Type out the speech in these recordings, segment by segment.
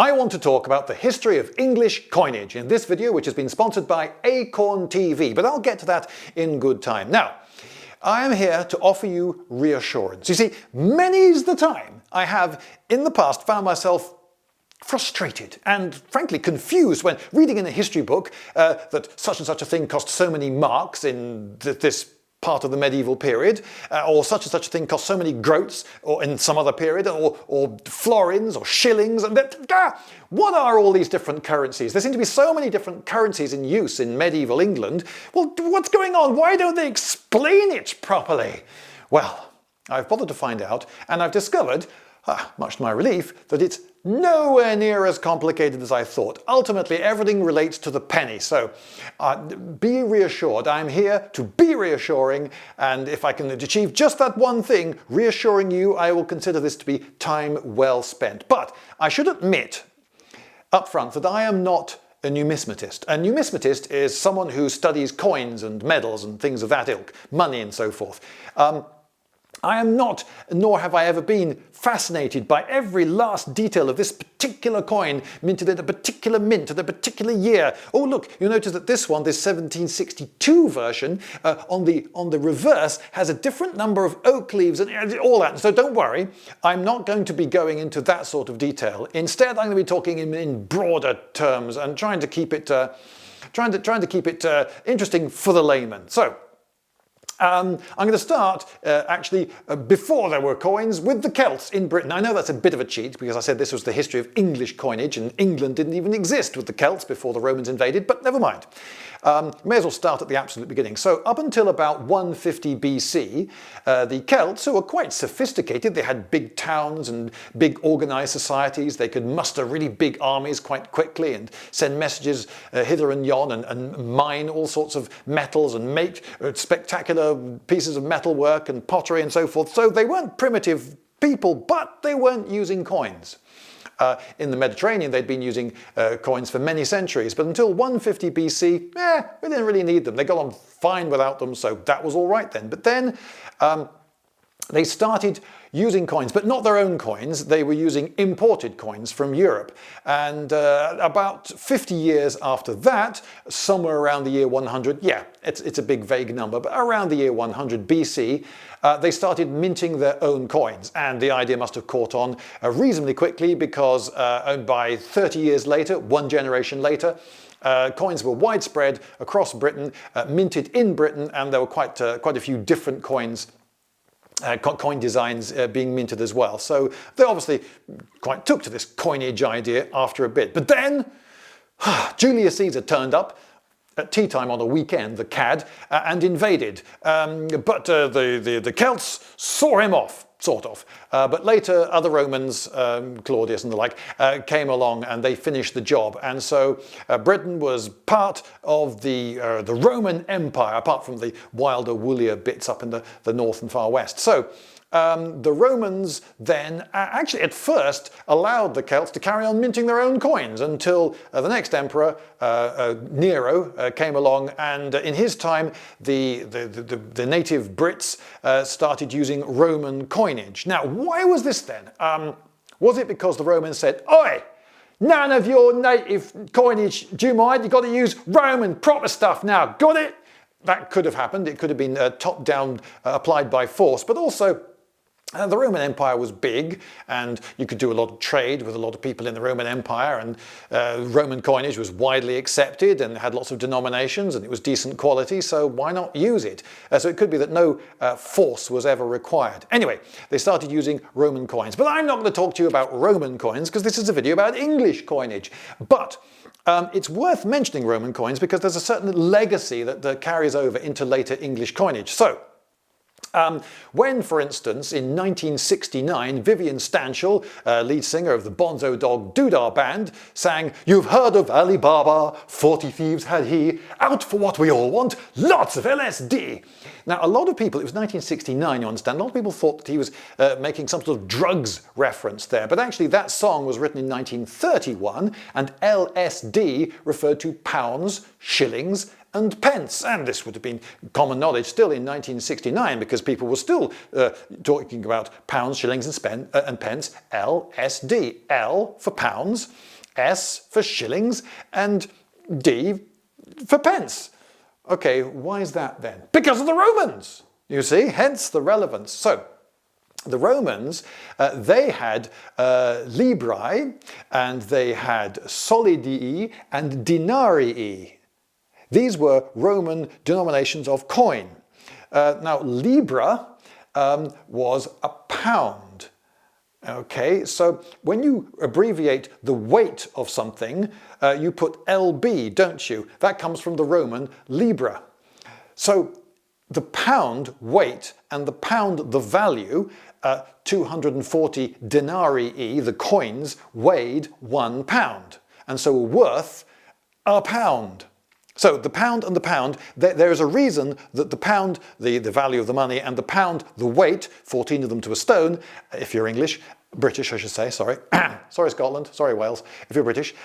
I want to talk about the history of English coinage in this video, which has been sponsored by Acorn TV, but I'll get to that in good time. Now, I am here to offer you reassurance. You see, many's the time I have in the past found myself frustrated and frankly confused when reading in a history book that such and such a thing cost so many marks in this part of the medieval period, or such and such a thing cost so many groats, or in some other period, or florins, or shillings, and what are all these different currencies? There seem to be so many different currencies in use in medieval England. Well, what's going on? Why don't they explain it properly? Well, I've bothered to find out, and I've discovered, much to my relief, that it's nowhere near as complicated as I thought. Ultimately, everything relates to the penny, so be reassured. I'm here to be reassuring, and if I can achieve just that one thing, reassuring you, I will consider this to be time well spent. But I should admit up front that I am not a numismatist. A numismatist is someone who studies coins and medals and things of that ilk, money and so forth. I am not, nor have I ever been, fascinated by every last detail of this particular coin minted at a particular mint at a particular year. Oh look, you'll notice that this one, this 1762 version, on the reverse has a different number of oak leaves and all that. So don't worry, I'm not going to be going into that sort of detail. Instead, I'm going to be talking in broader terms and trying to keep it interesting for the layman. So, I'm going to start, before there were coins, with the Celts in Britain. I know that's a bit of a cheat, because I said this was the history of English coinage, and England didn't even exist with the Celts before the Romans invaded, but never mind. May as well start at the absolute beginning. So up until about 150 BC, the Celts, who were quite sophisticated, they had big towns and big organised societies, they could muster really big armies quite quickly and send messages hither and yon and mine all sorts of metals and make spectacular pieces of metalwork and pottery and so forth. So they weren't primitive people, but they weren't using coins. In the Mediterranean, they'd been using coins for many centuries, but until 150 BC, we didn't really need them. They got on fine without them, so that was all right then. But then they started using coins, but not their own coins. They were using imported coins from Europe. And about 50 years after that, somewhere around the year 100, it's a big vague number, but around the year 100 BC, they started minting their own coins. And the idea must have caught on reasonably quickly, because by 30 years later, one generation later, coins were widespread across Britain, minted in Britain, and there were quite a few different coins, coin designs being minted as well. So they obviously quite took to this coinage idea after a bit. But then Julius Caesar turned up at tea time on a weekend, the cad, and invaded. But the Celts saw him off, sort of. But later, other Romans, Claudius and the like, came along and they finished the job. And so Britain was part of the Roman Empire, apart from the wilder, woollier bits up in the north and far west. So the Romans then actually at first allowed the Celts to carry on minting their own coins until the next emperor, Nero, came along, and in his time the native Brits started using Roman coinage. Now, why was this then? Was it because the Romans said, "Oi, none of your native coinage, do you mind? You've got to use Roman proper stuff now, got it?" That could have happened. It could have been top-down, applied by force, but also the Roman Empire was big, and you could do a lot of trade with a lot of people in the Roman Empire, and Roman coinage was widely accepted and had lots of denominations, and it was decent quality, so why not use it? So it could be that no force was ever required. Anyway, they started using Roman coins. But I'm not going to talk to you about Roman coins, because this is a video about English coinage. But it's worth mentioning Roman coins because there's a certain legacy that carries over into later English coinage. So, when, for instance, in 1969, Vivian Stanshall, lead singer of the Bonzo Dog Doodah Band, sang "You've heard of Ali Baba, 40 thieves had he, out for what we all want, lots of LSD." Now, a lot of people, it was 1969, you understand, a lot of people thought that he was making some sort of drugs reference there, but actually that song was written in 1931, and LSD referred to pounds, shillings, and pence. And this would have been common knowledge still in 1969 because people were still talking about pounds, shillings and pence. LSD. L for pounds, S for shillings, and D for pence. Okay, why is that then? Because of the Romans, you see, hence the relevance. So, the Romans, they had librae, and they had solidii and denarii. These were Roman denominations of coin. Now, libra was a pound. Okay, so when you abbreviate the weight of something, you put LB, don't you? That comes from the Roman libra. So the pound weight and the pound the value, 240 denarii, the coins, weighed 1 pound, and so were worth a pound. So the pound and the pound, there is a reason that the pound, the value of the money, and the pound, the weight, 14 of them to a stone, if you're English, British I should say, sorry, sorry Scotland, sorry Wales, if you're British,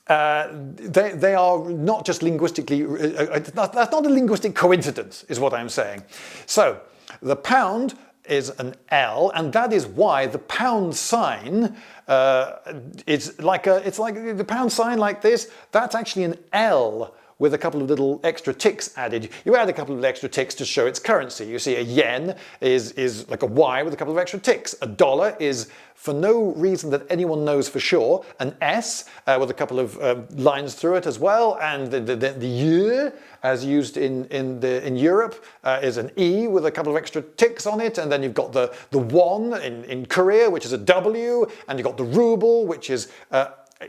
they are not just linguistically, that's not a linguistic coincidence, is what I'm saying. So the pound is an L, and that is why the pound sign it's like the pound sign like this. That's actually an L with a couple of little extra ticks added. You add a couple of extra ticks to show its currency. You see, a yen is like a Y with a couple of extra ticks. A dollar is, for no reason that anyone knows for sure, an S with a couple of lines through it as well. And the year, as used in Europe, is an E with a couple of extra ticks on it. And then you've got the won in Korea, which is a W, and you've got the ruble, which is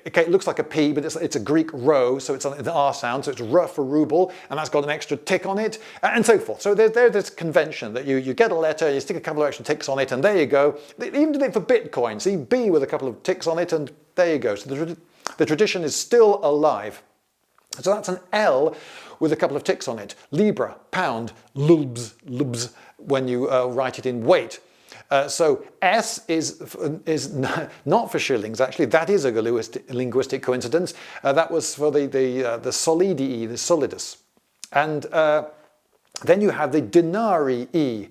okay, it looks like a P, but it's a Greek rho, so it's an R sound, so it's R for ruble, and that's got an extra tick on it, and so forth. So there's this convention that you get a letter, you stick a couple of extra ticks on it, and there you go. They even did it for Bitcoin. See, B with a couple of ticks on it, and there you go. So the tradition is still alive. So that's an L with a couple of ticks on it. Libra, pound, lubs, when you write it in weight. So S is not for shillings, actually. That is a linguistic coincidence. That was for the solidii, the solidus. And then you have the denarii.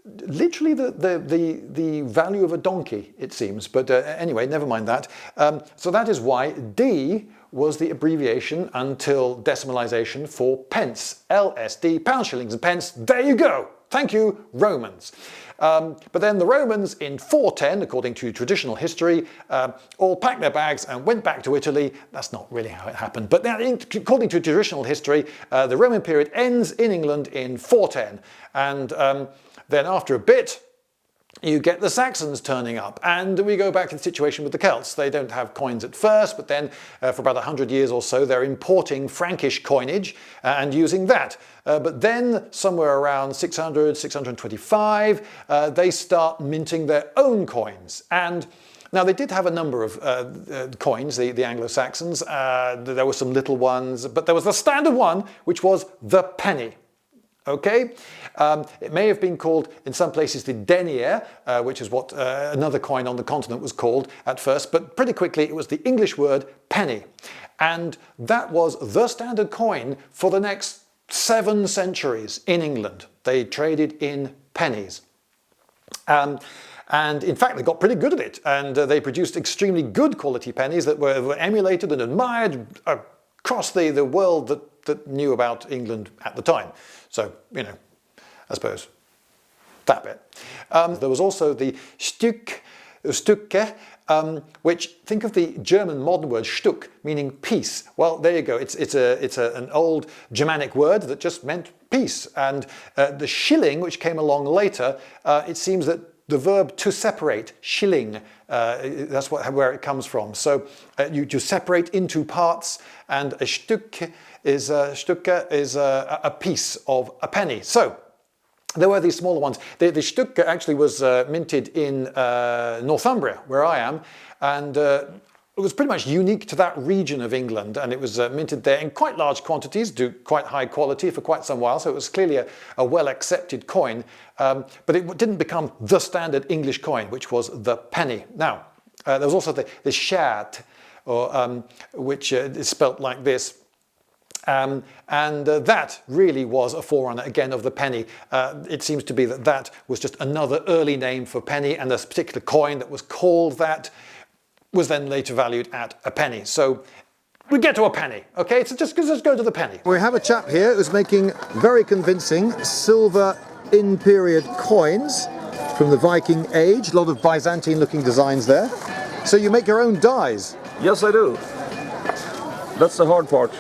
Literally the value of a donkey, it seems. But anyway, never mind that. So that is why D was the abbreviation until decimalization for pence. LSD, pounds, shillings and pence. There you go. Thank you, Romans. But then the Romans in 410, according to traditional history, all packed their bags and went back to Italy. That's not really how it happened. But now, according to traditional history, the Roman period ends in England in 410. And then after a bit, you get the Saxons turning up, and we go back to the situation with the Celts. They don't have coins at first, but then for about 100 years or so, they're importing Frankish coinage and using that. But then, somewhere around 600, 625, they start minting their own coins. And now, they did have a number of coins, the Anglo-Saxons. There were some little ones, but there was the standard one, which was the penny. Okay, it may have been called in some places the denier, which is what another coin on the continent was called at first, but pretty quickly it was the English word penny. And that was the standard coin for the next 7 centuries in England. They traded in pennies. And in fact, they got pretty good at it, and they produced extremely good quality pennies that were emulated and admired across the world that knew about England at the time. So, you know, I suppose that bit. There was also the Stücke, which, think of the German modern word Stück, meaning peace. Well, there you go. It's an old Germanic word that just meant peace. And the shilling, which came along later, it seems that the verb to separate, shilling, that's where it comes from. So you separate into parts, and a Stück is a piece of a penny. So there were these smaller ones. The Stück actually was minted in Northumbria, where I am, and it was pretty much unique to that region of England, and it was minted there in quite large quantities, to quite high quality for quite some while, so it was clearly a well-accepted coin, but it didn't become the standard English coin, which was the penny. Now, there was also the sceat, which is spelt like this. That really was a forerunner again of the penny. It seems to be that that was just another early name for penny, and this particular coin that was called that was then later valued at a penny. So we get to a penny, okay? So just let's go to the penny. We have a chap here who's making very convincing silver in-period coins from the Viking age. A lot of Byzantine-looking designs there. So you make your own dies? Yes, I do. That's the hard part.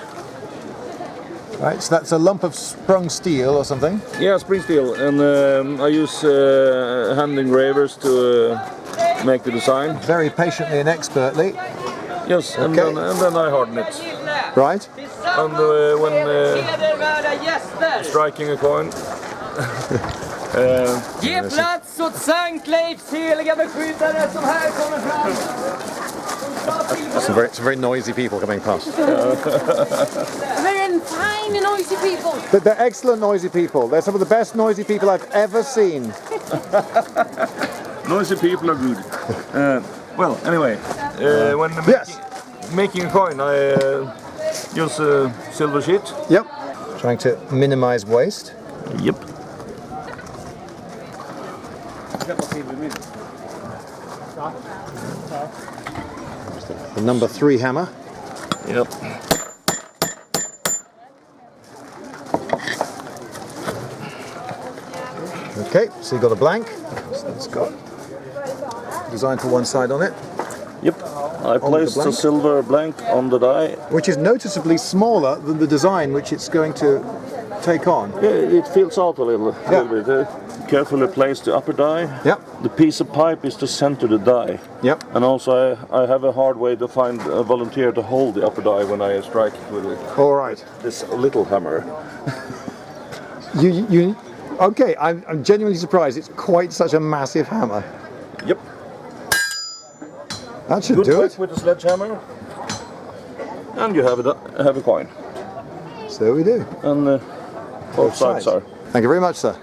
Right, so that's a lump of sprung steel or something? Yeah, spring steel, and I use hand engravers to make the design. Very patiently and expertly. Yes, and then I harden it. Right. And when striking a coin. Ge plats åt Sankt Leifs heliga beskyddare som här kommer fram. Some very noisy people coming past. Very fine noisy people. But they're excellent noisy people. They're some of the best noisy people I've ever seen. Noisy people are good. Well, anyway, when making a coin, I use a silver sheet. Yep. Trying to minimize waste. Yep. The number 3 hammer. Yep. Okay, so you've got a blank. So it's got design for one side on it. Yep. I placed the silver blank on the die. Which is noticeably smaller than the design which it's going to take on. Yeah, it fills out a little bit. Carefully place the upper die. Yep. The piece of pipe is to center the die. Yep. And also I have a hard way to find a volunteer to hold the upper die when I strike it with All right. this little hammer. Okay, I'm genuinely surprised it's quite such a massive hammer. Yep. That should Good do trick it. with the sledgehammer. And you have a coin. So we do. And both sides are. Thank you very much, sir.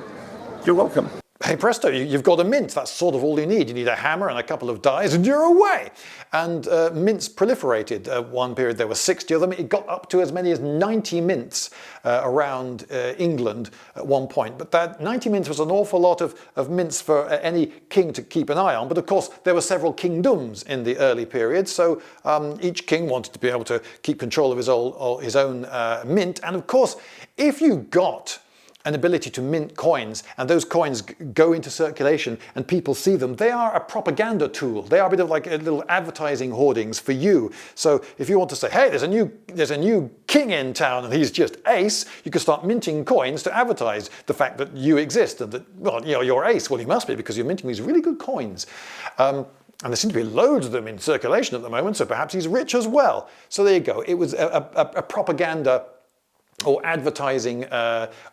You're welcome. Hey presto, you've got a mint. That's sort of all you need. You need a hammer and a couple of dies and you're away. And mints proliferated. One period there were 60 of them. It got up to as many as 90 mints around England at one point. But that 90 mints was an awful lot of mints for any king to keep an eye on. But of course there were several kingdoms in the early period. So each king wanted to be able to keep control of his own mint. And of course, if you got an ability to mint coins, and those coins go into circulation and people see them, they are a propaganda tool. They are a bit of like little advertising hoardings for you. So if you want to say, hey, there's a new king in town and he's just ace, you can start minting coins to advertise the fact that you exist and that, well, you know, you're ace. Well, you must be because you're minting these really good coins. And there seem to be loads of them in circulation at the moment, so perhaps he's rich as well. So there you go. It was a propaganda or advertising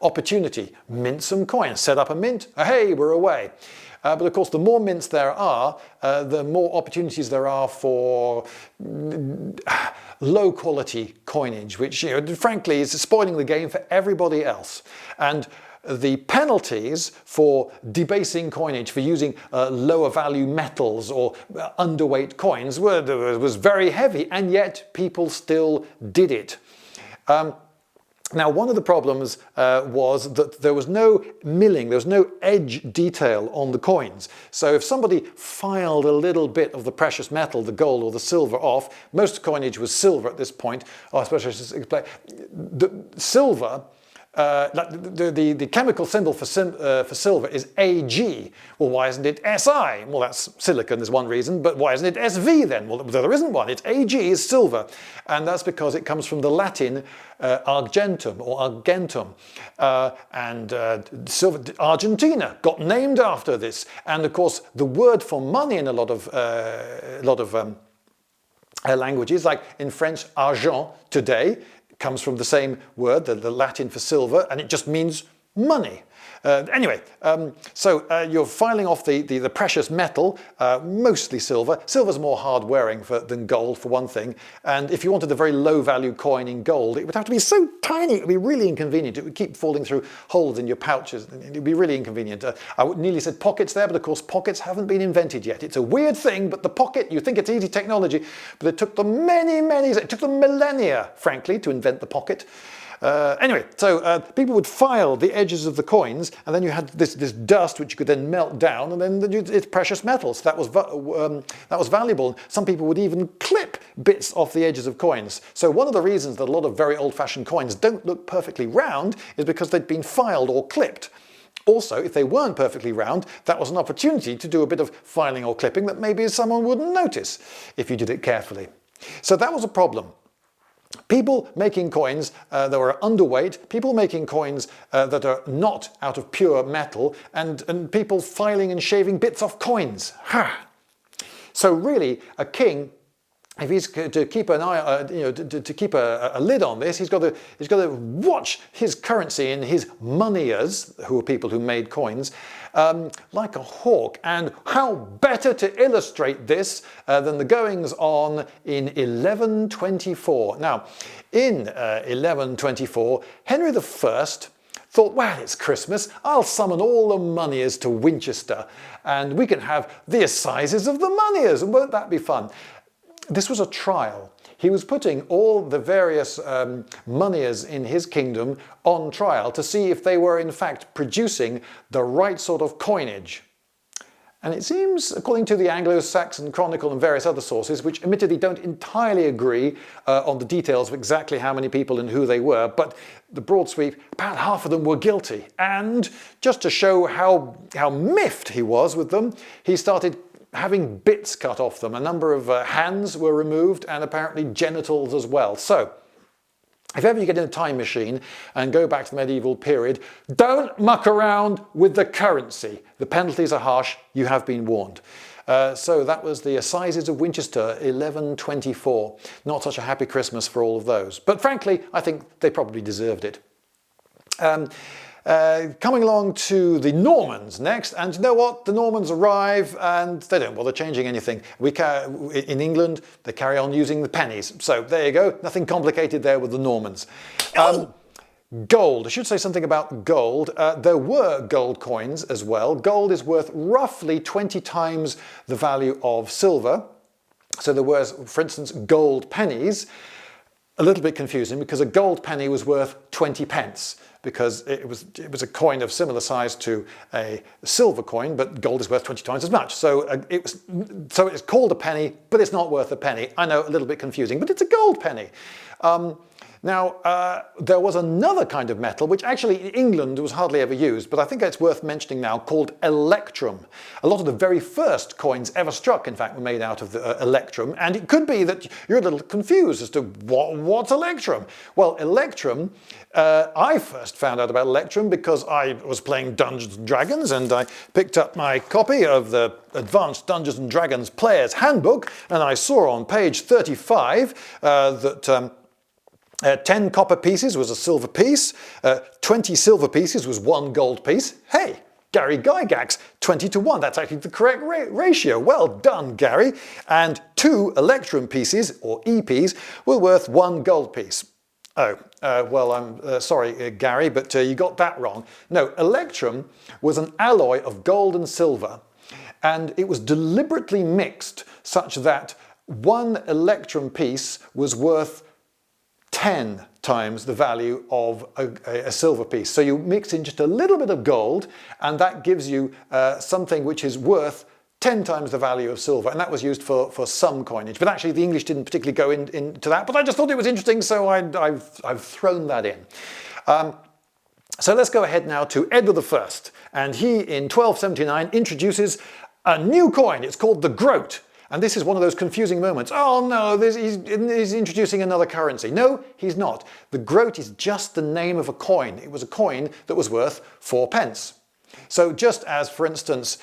opportunity. Mint some coins, set up a mint, hey, we're away. But of course, the more mints there are, the more opportunities there are for low quality coinage, which, you know, frankly is spoiling the game for everybody else. And the penalties for debasing coinage, for using lower value metals or underweight coins was very heavy, and yet people still did it. Now, one of the problems was that there was no milling, there was no edge detail on the coins. So if somebody filed a little bit of the precious metal, the gold or the silver off, most coinage was silver at this point. Oh, I suppose I should explain. The silver, the chemical symbol for silver is Ag. Well, why isn't it Si? Well, that's silicon is one reason, but why isn't it Sv then? Well, there isn't one. It's Ag is silver, and that's because it comes from the Latin argentum or argentum, silver. Argentina got named after this, and of course the word for money in a lot of languages, like in French, argent today, comes from the same word, the Latin for silver, and it just means money. Anyway, so you're filing off the precious metal, mostly silver. Silver's more hard-wearing than gold, for one thing. And if you wanted a very low-value coin in gold, it would have to be so tiny, it would be really inconvenient. It would keep falling through holes in your pouches. It would be really inconvenient. I nearly said pockets there, but of course pockets haven't been invented yet. It's a weird thing, but the pocket, you think it's easy technology, but it took them it took them millennia, frankly, to invent the pocket. Anyway, so people would file the edges of the coins, and then you had this dust which you could then melt down, and then it's precious metal. So that was valuable. Some people would even clip bits off the edges of coins. So one of the reasons that a lot of very old-fashioned coins don't look perfectly round is because they'd been filed or clipped. Also, if they weren't perfectly round, that was an opportunity to do a bit of filing or clipping that maybe someone wouldn't notice if you did it carefully. So that was a problem. People making coins that were underweight, people making coins that are not out of pure metal, and people filing and shaving bits off coins. So really, a king, if he's to keep an eye, to keep a lid on this, he's got to watch his currency and his moneyers, who are people who made coins, like a hawk. And how better to illustrate this than the goings on in 1124. Now, in 1124, Henry I thought, well, it's Christmas, I'll summon all the moneyers to Winchester, and we can have the assizes of the moneyers, and won't that be fun? This was a trial. He was putting all the various moneyers in his kingdom on trial to see if they were in fact producing the right sort of coinage. And it seems, according to the Anglo-Saxon Chronicle and various other sources, which admittedly don't entirely agree on the details of exactly how many people and who they were, but the broad sweep, about half of them were guilty. And just to show how miffed he was with them, he started having bits cut off them. A number of hands were removed, and apparently genitals as well. So, if ever you get in a time machine and go back to the medieval period, don't muck around with the currency. The penalties are harsh, you have been warned. So that was the Assizes of Winchester, 1124. Not such a happy Christmas for all of those. But frankly, I think they probably deserved it. Coming along to the Normans next, and you know what? The Normans arrive and they don't bother changing anything. In England, they carry on using the pennies. So there you go, nothing complicated there with the Normans. Gold, I should say something about gold. There were gold coins as well. Gold is worth roughly 20 times the value of silver. So there was, for instance, gold pennies. A little bit confusing because a gold penny was worth 20 pence. Because it was a coin of similar size to a silver coin, but gold is worth 20 times as much. So it's called a penny, but it's not worth a penny. I know, a little bit confusing, but it's a gold penny. Now, there was another kind of metal, which actually in England was hardly ever used, but I think it's worth mentioning now, called electrum. A lot of the very first coins ever struck, in fact, were made out of the electrum, and it could be that you're a little confused as to what's electrum. Well, electrum, I first found out about electrum because I was playing Dungeons & Dragons, and I picked up my copy of the Advanced Dungeons & Dragons Player's Handbook, and I saw on page 35 that 10 copper pieces was a silver piece, 20 silver pieces was 1 gold piece. Hey, Gary Gygax, 20 to 1, that's actually the correct ratio. Well done, Gary. And 2 electrum pieces, or EPs, were worth 1 gold piece. Oh, well, I'm sorry, Gary, but you got that wrong. No, electrum was an alloy of gold and silver, and it was deliberately mixed such that 1 electrum piece was worth 10 times the value of a silver piece. So you mix in just a little bit of gold, and that gives you something which is worth 10 times the value of silver, and that was used for some coinage. But actually the English didn't particularly go into that, but I just thought it was interesting, so I've thrown that in. So let's go ahead now to Edward I, and he in 1279 introduces a new coin. It's called the groat. And this is one of those confusing moments. Oh no, he's introducing another currency. No, he's not. The groat is just the name of a coin. It was a coin that was worth 4 pence. So just as, for instance,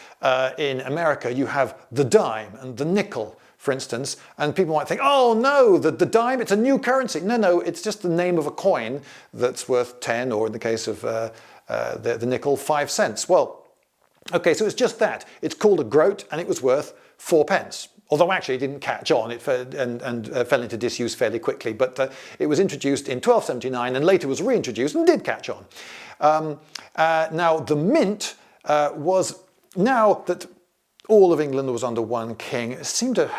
in America you have the dime and the nickel, for instance, and people might think, oh no, the dime, it's a new currency. No, it's just the name of a coin that's worth 10, or in the case of the nickel, 5 cents. Well, okay, so it's just that. It's called a groat, and it was worth 4 pence. Although actually it didn't catch on, it fell into disuse fairly quickly, but it was introduced in 1279 and later was reintroduced and did catch on. Now the mint was, now that all of England was under one king, it seemed a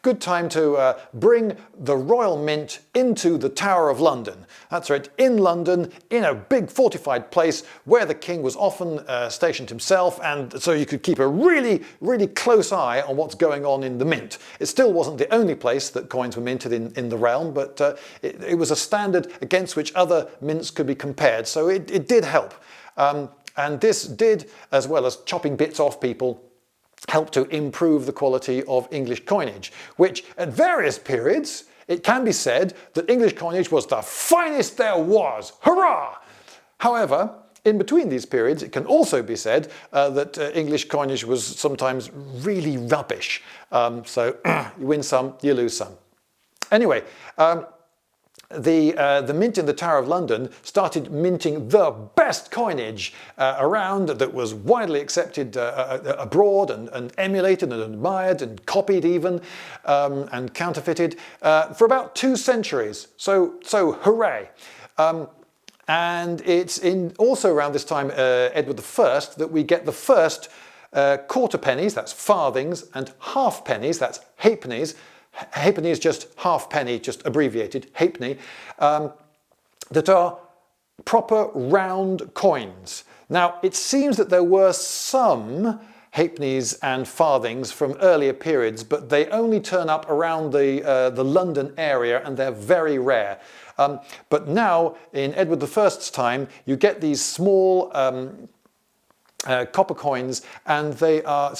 good time to bring the royal mint into the Tower of London. That's right, in London, in a big fortified place where the king was often stationed himself, and so you could keep a really, really close eye on what's going on in the mint. It still wasn't the only place that coins were minted in the realm, but it was a standard against which other mints could be compared, so it did help. And this did, as well as chopping bits off people, help to improve the quality of English coinage, which at various periods, it can be said that English coinage was the finest there was. Hurrah! However, in between these periods, it can also be said that English coinage was sometimes really rubbish. So you win some, you lose some. Anyway, the mint in the Tower of London started minting the best coinage around that was widely accepted abroad and emulated and admired and copied even and counterfeited for about 2 centuries. So hooray! And it's also around this time, Edward I, that we get the first quarter pennies, that's farthings, and half pennies, that's halfpennies. Halfpenny is just half penny, just abbreviated, halfpenny, that are proper round coins. Now, it seems that there were some halfpennies and farthings from earlier periods, but they only turn up around the London area and they're very rare. But now, in Edward I's time, you get these small copper coins, and they are,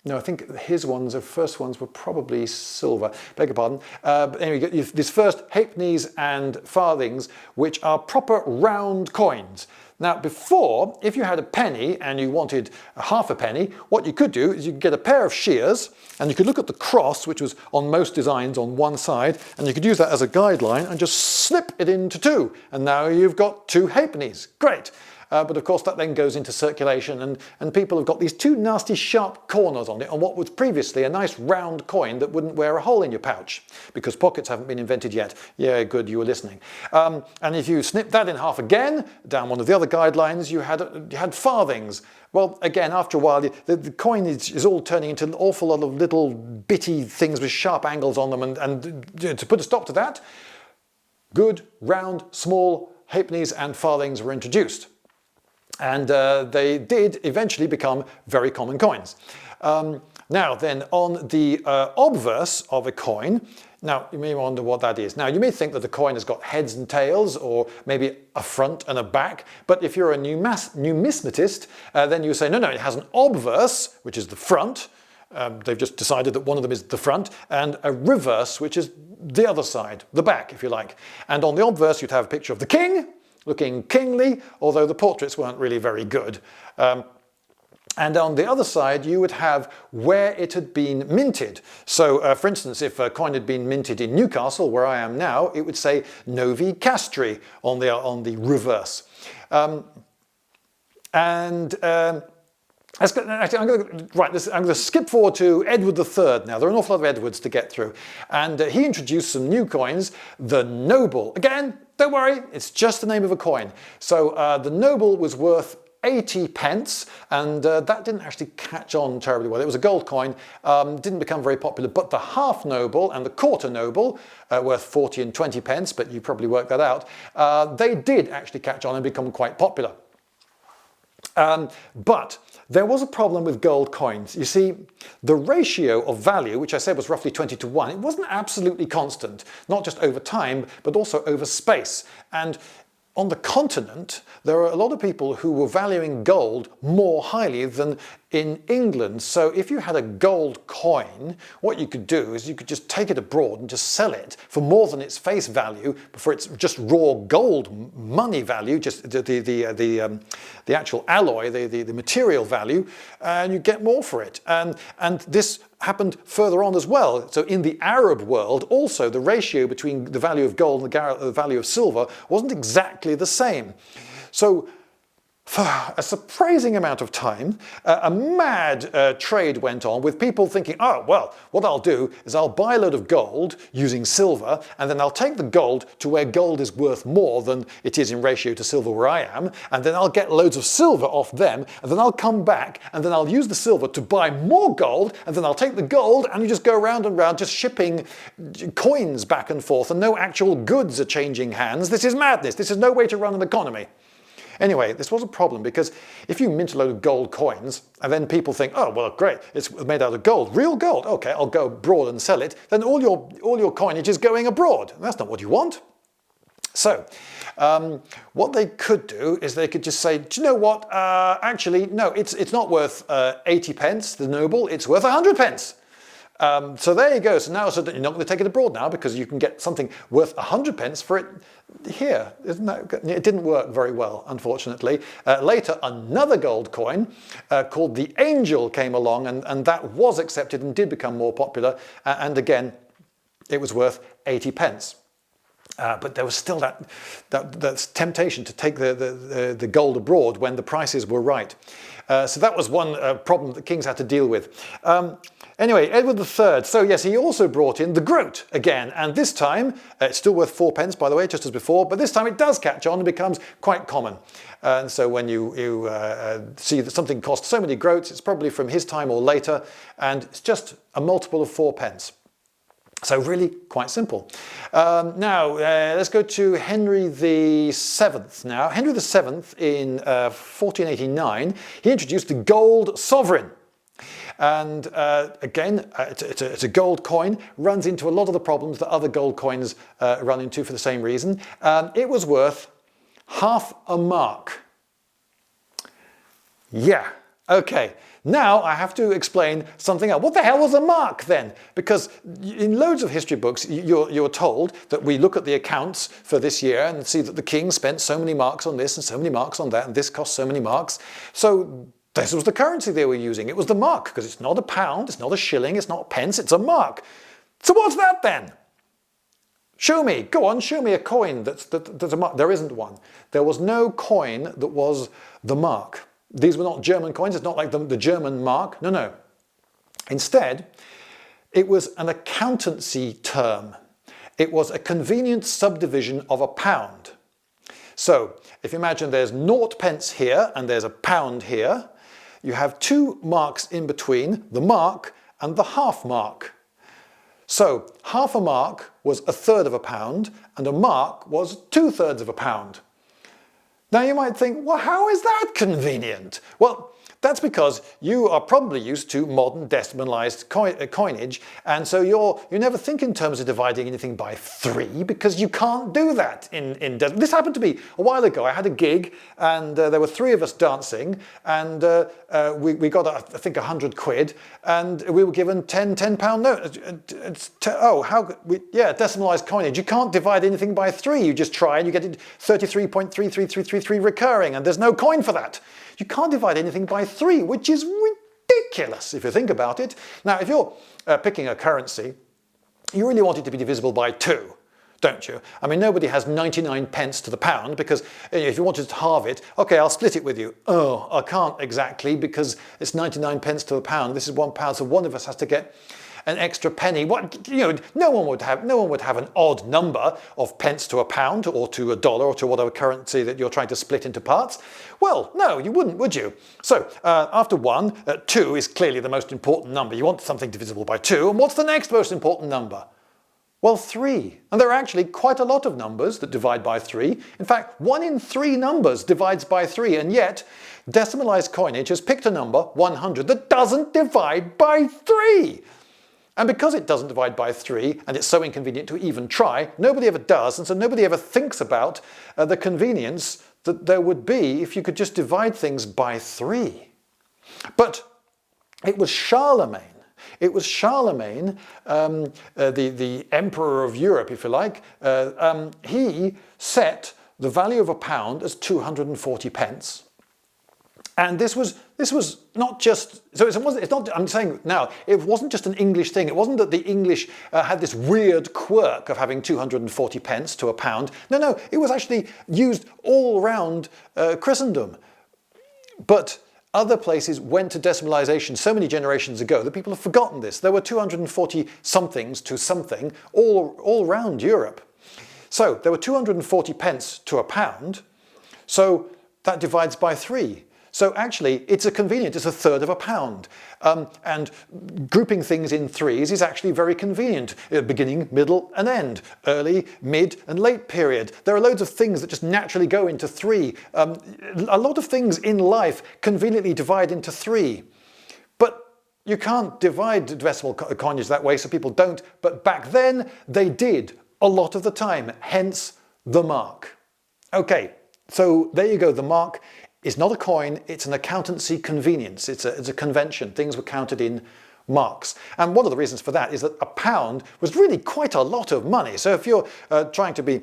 no, I think his ones, the first ones were probably silver, beg your pardon. But anyway, you get these first halfpennies and farthings, which are proper round coins. Now before, if you had a penny and you wanted half a penny, what you could do is you could get a pair of shears and you could look at the cross, which was on most designs on one side, and you could use that as a guideline and just snip it into 2. And now you've got 2 halfpennies. Great. But of course that then goes into circulation, and people have got these 2 nasty sharp corners on it on what was previously a nice round coin that wouldn't wear a hole in your pouch, because pockets haven't been invented yet. Yeah, good, you were listening. And if you snip that in half again, down one of the other guidelines, you had farthings. Well, again, after a while, the coinage is all turning into an awful lot of little bitty things with sharp angles on them, and to put a stop to that, good, round, small halfpennies and farthings were introduced. And they did eventually become very common coins. Now then, on the obverse of a coin, now you may wonder what that is. Now you may think that the coin has got heads and tails, or maybe a front and a back, but if you're a numismatist, then you say, no, it has an obverse, which is the front. They've just decided that one of them is the front, and a reverse, which is the other side, the back, if you like. And on the obverse, you'd have a picture of the king, looking kingly, although the portraits weren't really very good. And on the other side, you would have where it had been minted. So, for instance, if a coin had been minted in Newcastle, where I am now, it would say Novi Castri on the reverse. I'm going to skip forward to Edward III. Now, there are an awful lot of Edwards to get through. And he introduced some new coins, the noble. Again, don't worry, it's just the name of a coin. So the noble was worth 80 pence, and that didn't actually catch on terribly well. It was a gold coin, didn't become very popular, but the half noble and the quarter noble, worth 40 and 20 pence, but you probably worked that out, they did actually catch on and become quite popular. But there was a problem with gold coins. You see, the ratio of value, which I said was roughly 20 to 1, it wasn't absolutely constant, not just over time, but also over space. And on the continent, there are a lot of people who were valuing gold more highly than in England. So if you had a gold coin, what you could do is you could just take it abroad and just sell it for more than its face value, for its just raw gold money value, just the actual alloy, the material value, and you get more for it. And this happened further on as well. So in the Arab world, also the ratio between the value of gold and the value of silver wasn't exactly the same. So For a surprising amount of time, a mad trade went on with people thinking, oh, well, what I'll do is I'll buy a load of gold using silver, and then I'll take the gold to where gold is worth more than it is in ratio to silver where I am, and then I'll get loads of silver off them, and then I'll come back, and then I'll use the silver to buy more gold, and then I'll take the gold, and you just go round and round just shipping coins back and forth, and no actual goods are changing hands. This is madness. This is no way to run an economy. Anyway, this was a problem because if you mint a load of gold coins and then people think, oh, well, great, it's made out of gold, real gold, okay, I'll go abroad and sell it, then all your coinage is going abroad. And that's not what you want. So, what they could do is they could just say, do you know what, actually, no, it's not worth 80 pence, the noble, it's worth 100 pence. So there you go. So now you're not going to take it abroad now because you can get something worth 100 pence for it here. Isn't that? It didn't work very well, unfortunately. Later, another gold coin called the Angel came along, and that was accepted and did become more popular. And again, it was worth 80 pence. But there was still that temptation to take the gold abroad when the prices were right. So that was one problem that kings had to deal with. Anyway, Edward III, so yes, he also brought in the groat again, and this time, it's still worth 4 pence, by the way, just as before, but this time it does catch on and becomes quite common. And so when you see that something costs so many groats, it's probably from his time or later, and it's just a multiple of 4 pence. So really quite simple. Now, let's go to Henry VII now. Henry VII in 1489, he introduced the gold sovereign. And again, it's a gold coin, runs into a lot of the problems that other gold coins run into for the same reason. It was worth half a mark. Yeah, okay. Now I have to explain something else. What the hell was a mark then? Because in loads of history books, you're told that we look at the accounts for this year and see that the king spent so many marks on this and so many marks on that, and this cost so many marks. So this was the currency they were using. It was the mark, because it's not a pound, it's not a shilling, it's not pence, it's a mark. So what's that then? Show me, go on, show me a coin that's a mark. There isn't one. There was no coin that was the mark. These were not German coins, it's not like the German mark, no. Instead, it was an accountancy term. It was a convenient subdivision of a pound. So, if you imagine there's 0 pence here and there's a pound here, you have 2 marks in between, the mark and the half mark. So, half a mark was 1/3 of a pound, and a mark was 2/3 of a pound. Now you might think, well, how is that convenient? Well, that's because you are probably used to modern decimalized coinage, and so you never think in terms of dividing anything by 3 because you can't do that in this happened to me a while ago. I had a gig and there were 3 of us dancing, and we got I think 100 quid, and we were given £10 notes. Decimalized coinage. You can't divide anything by 3. You just try and you get 33.33333 recurring, and there's no coin for that. You can't divide anything by 3, which is ridiculous if you think about it. Now, if you're picking a currency, you really want it to be divisible by 2, don't you? I mean, nobody has 99 pence to the pound, because if you wanted to halve it, okay, I'll split it with you. Oh, I can't exactly, because it's 99 pence to the pound. This is £1, so one of us has to get an extra penny. No one would have an odd number of pence to a pound or to a dollar or to whatever currency that you're trying to split into parts. Well, no, you wouldn't, would you? So after 1, 2 is clearly the most important number. You want something divisible by 2, and what's the next most important number? Well, 3. And there are actually quite a lot of numbers that divide by 3. In fact, 1 in 3 numbers divides by 3, and yet decimalized coinage has picked a number, 100, that doesn't divide by 3. And because it doesn't divide by 3, and it's so inconvenient to even try, nobody ever does, and so nobody ever thinks about the convenience that there would be if you could just divide things by 3. But it was Charlemagne. It was Charlemagne, the emperor of Europe, if you like. He set the value of a pound as 240 pence. And this was not just, so it's not, I'm saying now, it wasn't just an English thing. It wasn't that the English had this weird quirk of having 240 pence to a pound. No, it was actually used all around Christendom. But other places went to decimalisation so many generations ago that people have forgotten this. There were 240 somethings to something all around Europe. So there were 240 pence to a pound, so that divides by 3. So actually it's a convenient, it's a third of a pound. And grouping things in threes is actually very convenient. Beginning, middle and end. Early, mid and late period. There are loads of things that just naturally go into 3. A lot of things in life conveniently divide into 3. But you can't divide decimal coinage that way, so people don't. But back then they did a lot of the time, hence the mark. Okay, so there you go, the mark. It's not a coin, it's an accountancy convenience. It's a convention. Things were counted in marks. And one of the reasons for that is that a pound was really quite a lot of money. So if you're trying to be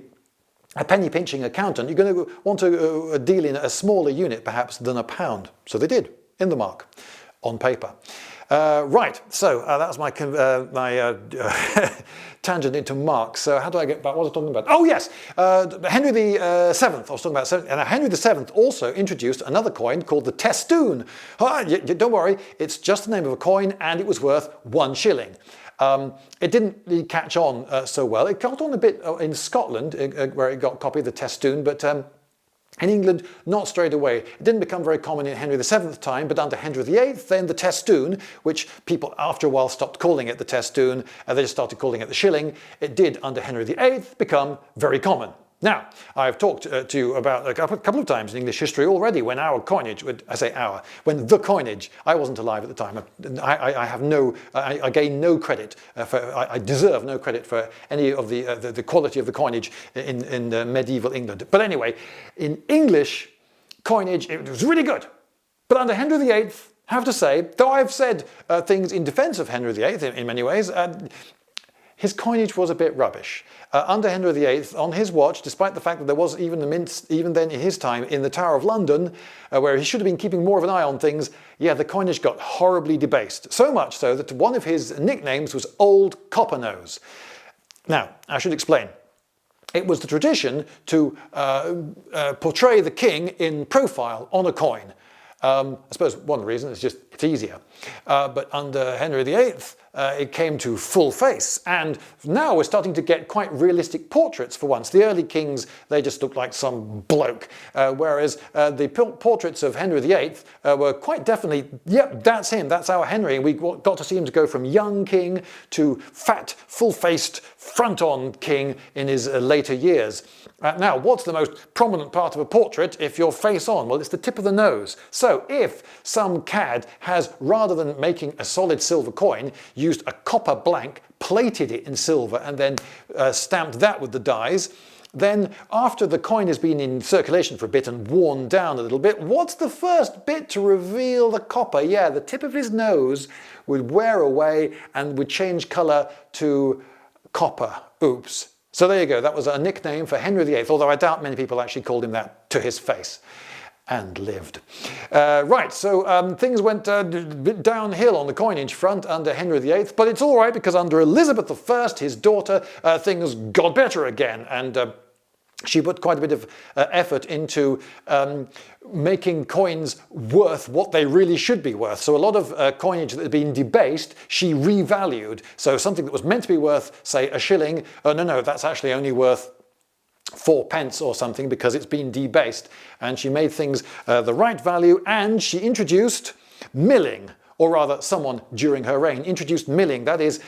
a penny pinching accountant, you're going to want to deal in a smaller unit perhaps than a pound. So they did, in the mark, on paper. Right, so that was my tangent into marks. So how do I get back? What was I talking about? Oh yes, Henry VII. I was talking about, and Henry VII also introduced another coin called the testoon. Don't worry, it's just the name of a coin, and it was worth 1 shilling. It didn't really catch on so well. It got on a bit in Scotland, where it got copied, the testoon, but in England, not straight away. It didn't become very common in Henry VII's time, but under Henry VIII, then the testoon, which people after a while stopped calling it the testoon, and they just started calling it the shilling. It did, under Henry VIII, become very common. Now, I've talked to you about a couple of times in English history already when our coinage, I say our, when the coinage, I wasn't alive at the time, I gain no credit, I deserve no credit for any of the quality of the coinage in medieval England. But anyway, in English coinage, it was really good. But under Henry VIII, I have to say, though I've said things in defence of Henry VIII in many ways, his coinage was a bit rubbish. Under Henry VIII, on his watch, despite the fact that there was even a mint, even then in his time, in the Tower of London, where he should have been keeping more of an eye on things, yeah, the coinage got horribly debased. So much so that one of his nicknames was Old Coppernose. Now, I should explain. It was the tradition to portray the king in profile on a coin. I suppose one reason is just it's easier. But under Henry VIII, it came to full face, and now we're starting to get quite realistic portraits for once. The early kings, they just looked like some bloke, whereas the portraits of Henry VIII were quite definitely, yep, that's him, that's our Henry, and we got to see him to go from young king to fat, full-faced, front-on king in his later years. Now, what's the most prominent part of a portrait if you're face on? Well, it's the tip of the nose. So if some cad has, rather than making a solid silver coin, used a copper blank, plated it in silver, and then stamped that with the dies, then after the coin has been in circulation for a bit and worn down a little bit, what's the first bit to reveal the copper? Yeah, the tip of his nose would wear away and would change colour to copper. Oops. So there you go, that was a nickname for Henry VIII, although I doubt many people actually called him that to his face. And lived. Right, so things went a bit downhill on the coinage front under Henry VIII, but it's all right because under Elizabeth I, his daughter, things got better again, and she put quite a bit of effort into making coins worth what they really should be worth. So a lot of coinage that had been debased, she revalued. So something that was meant to be worth, say, a shilling, no, that's actually only worth 4 pence or something because it's been debased. And she made things the right value, and she introduced milling. Or rather, someone during her reign introduced milling, that is,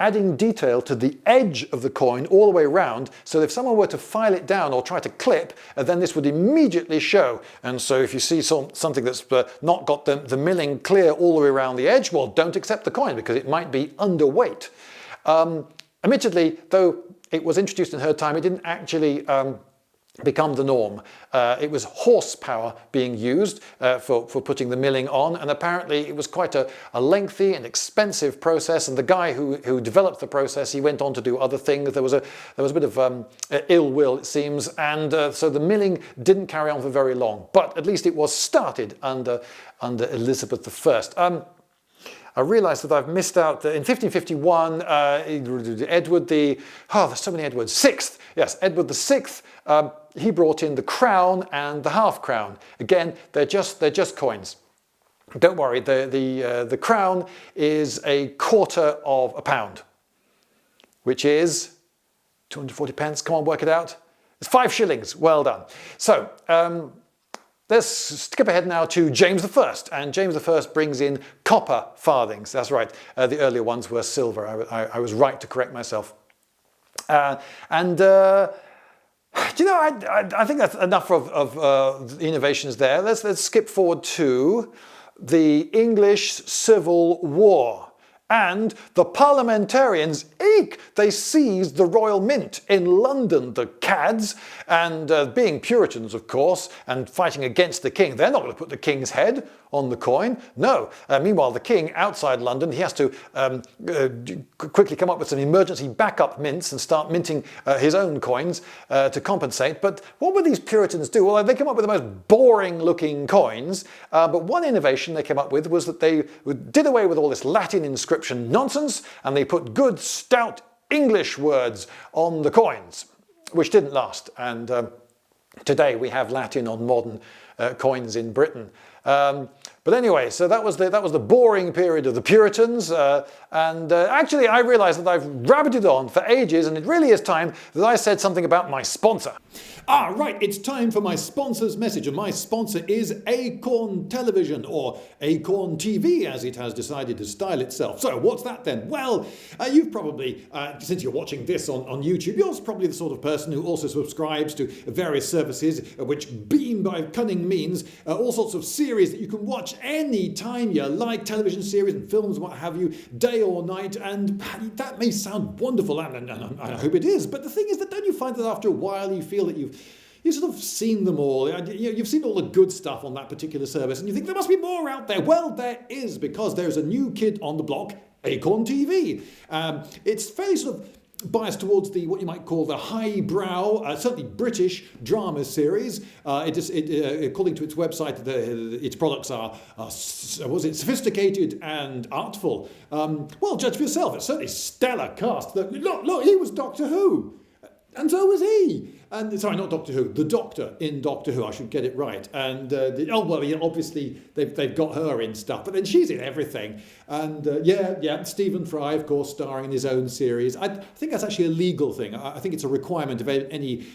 adding detail to the edge of the coin all the way around, so if someone were to file it down or try to clip, then this would immediately show. And so if you see something that's not got the milling clear all the way around the edge, well, don't accept the coin because it might be underweight. Admittedly, though it was introduced in her time, it didn't actually become the norm. It was horsepower being used for putting the milling on, and apparently it was quite a lengthy and expensive process, and the guy who developed the process, he went on to do other things. There was a bit of ill will, it seems, and so the milling didn't carry on for very long, but at least it was started under Elizabeth I. I realised that I've missed out that in 1551, Edward the, there's so many Edwards, Sixth, yes, Edward the Sixth, he brought in the crown and the half crown. Again, they're just coins. Don't worry, the crown is a quarter of a pound, which is 240 pence. Come on, work it out. It's 5 shillings. Well done. So let's skip ahead now to James I. And James I brings in copper farthings. That's right. The earlier ones were silver. I was right to correct myself. I think that's enough of innovations there. Let's skip forward to the English Civil War. And the parliamentarians, they seized the Royal Mint in London, the cads, and being Puritans, of course, and fighting against the king, they're not going to put the king's head on the coin. No. Meanwhile, the king outside London, he has to quickly come up with some emergency backup mints and start minting his own coins to compensate. But what would these Puritans do? Well, they come up with the most boring looking coins, but one innovation they came up with was that they did away with all this Latin inscription nonsense, and they put good, stout English words on the coins, which didn't last. And today we have Latin on modern coins in Britain. But anyway, so that was the boring period of the Puritans, actually I realised that I've rabbited on for ages, and it really is time that I said something about my sponsor. Right, it's time for my sponsor's message, and my sponsor is Acorn Television, or Acorn TV as it has decided to style itself. So what's that then? Well, you've probably, since you're watching this on YouTube, you're probably the sort of person who also subscribes to various services which beam by cunning means all sorts of series that you can watch any time you like, television series and films, what have you, day or night, and that may sound wonderful, and I hope it is, but the thing is that don't you find that after a while you feel that you've sort of seen them all, you've seen all the good stuff on that particular service, and you think there must be more out there. Well, there is, because there's a new kid on the block, Acorn TV. It's fairly sort of biased towards what you might call the highbrow, certainly British drama series. According to its website, its products are sophisticated and artful. Well, judge for yourself. It's certainly stellar cast. Look, he was Doctor Who. And so was he. And sorry, not Doctor Who, the Doctor in Doctor Who, I should get it right. And, obviously they've got her in stuff, but then she's in everything. And Stephen Fry, of course, starring in his own series. I think that's actually a legal thing. I think it's a requirement of any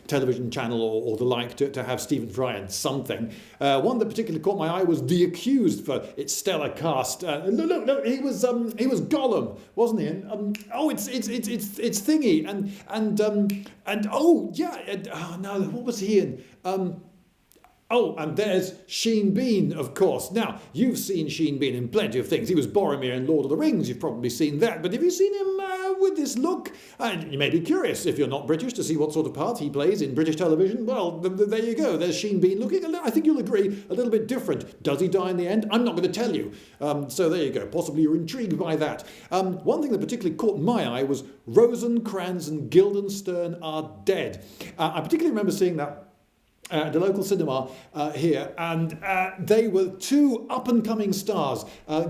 television channel or the like to have Stephen Fry in something. One that particularly caught my eye was The Accused for its stellar cast. Look, he was Gollum, wasn't he? And it's Thingy what was he in? And there's Sheen Bean, of course. Now, you've seen Sheen Bean in plenty of things. He was Boromir in Lord of the Rings. You've probably seen that. But have you seen him with this look? You may be curious, if you're not British, to see what sort of part he plays in British television. Well, there you go. There's Sheen Bean looking, I think you'll agree, a little bit different. Does he die in the end? I'm not going to tell you. So there you go. Possibly you're intrigued by that. One thing that particularly caught my eye was Rosencrantz and Guildenstern are dead. I particularly remember seeing that at the local cinema here, and they were two up-and-coming stars,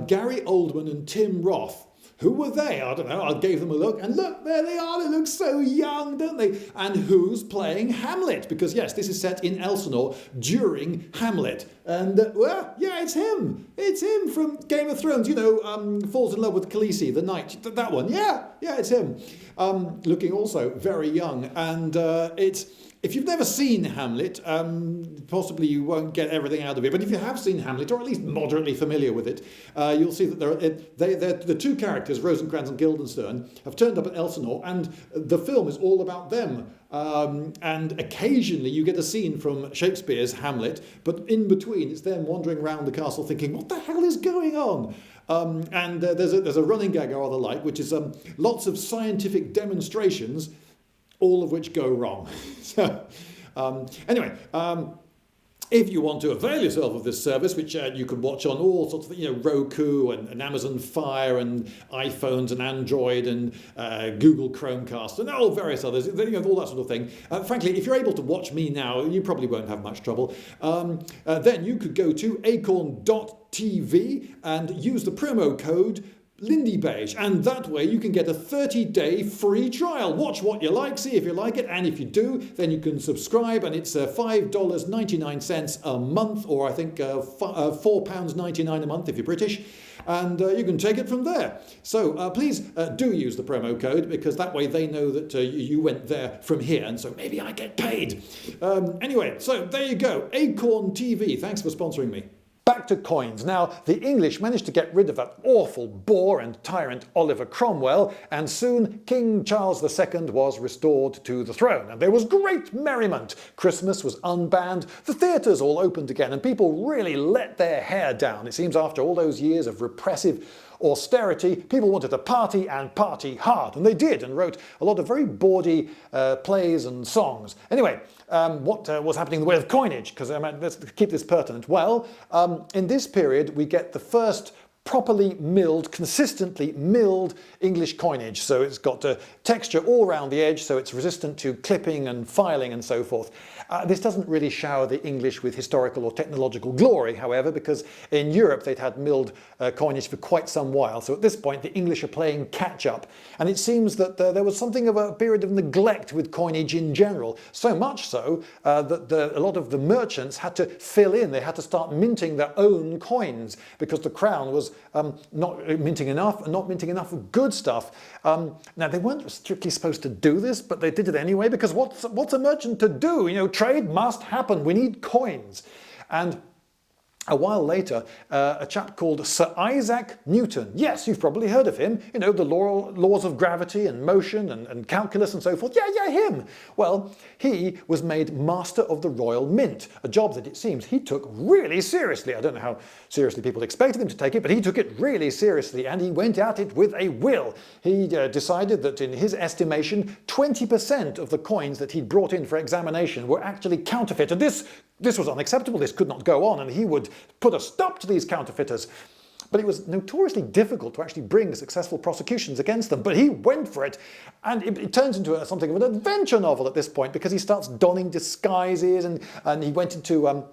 Gary Oldman and Tim Roth. Who were they? I don't know. I gave them a look, and look, there they are. They look so young, don't they? And who's playing Hamlet? Because yes, this is set in Elsinore during Hamlet. And it's him. It's him from Game of Thrones. Falls in love with Khaleesi, the knight. That one. Yeah, it's him. Looking also very young, and if you've never seen Hamlet, possibly you won't get everything out of it. But if you have seen Hamlet, or at least moderately familiar with it, you'll see that the two characters, Rosencrantz and Guildenstern, have turned up at Elsinore, and the film is all about them. And occasionally you get a scene from Shakespeare's Hamlet, but in between it's them wandering around the castle thinking, what the hell is going on? And there's a running gag or the like, which is lots of scientific demonstrations, all of which go wrong. So, anyway, if you want to avail yourself of this service, which you can watch on all sorts of, Roku and Amazon Fire and iPhones and Android and Google Chromecast and all various others, all that sort of thing. Frankly, if you're able to watch me now, you probably won't have much trouble. Then you could go to acorn.tv and use the promo code Lindybeige, and that way you can get a 30-day free trial. Watch what you like, see if you like it, and if you do, then you can subscribe, and it's $5.99 a month, or I think £4.99 a month if you're British, and you can take it from there. So please do use the promo code, because that way they know that you went there from here, and so maybe I get paid. Anyway, so there you go, Acorn TV. Thanks for sponsoring me. Back to coins. Now, the English managed to get rid of that awful bore and tyrant Oliver Cromwell, and soon King Charles II was restored to the throne. And there was great merriment. Christmas was unbanned, the theatres all opened again, and people really let their hair down. It seems after all those years of repressive austerity, people wanted to party and party hard, and they did, and wrote a lot of very bawdy plays and songs. Anyway, what was happening in the way of coinage? Because let's keep this pertinent. Well, in this period we get the first properly milled, consistently milled English coinage. So it's got texture all around the edge, so it's resistant to clipping and filing and so forth. This doesn't really shower the English with historical or technological glory, however, because in Europe they'd had milled coinage for quite some while. So at this point the English are playing catch up. And it seems that there was something of a period of neglect with coinage in general. So much so that a lot of the merchants had to fill in. They had to start minting their own coins because the crown was not minting enough and not minting enough of good stuff. Now they weren't strictly supposed to do this, but they did it anyway, because what's a merchant to do? Trade must happen. We need coins. And a while later, a chap called Sir Isaac Newton. Yes, you've probably heard of him. The laws of gravity and motion and calculus and so forth. Yeah, him. Well, he was made Master of the Royal Mint, a job that it seems he took really seriously. I don't know how seriously people expected him to take it, but he took it really seriously, and he went at it with a will. He decided that in his estimation, 20% of the coins that he'd brought in for examination were actually counterfeit. And this was unacceptable. This could not go on, and he would put a stop to these counterfeiters. But it was notoriously difficult to actually bring successful prosecutions against them. But he went for it, and it turns into something of an adventure novel at this point, because he starts donning disguises, and he went into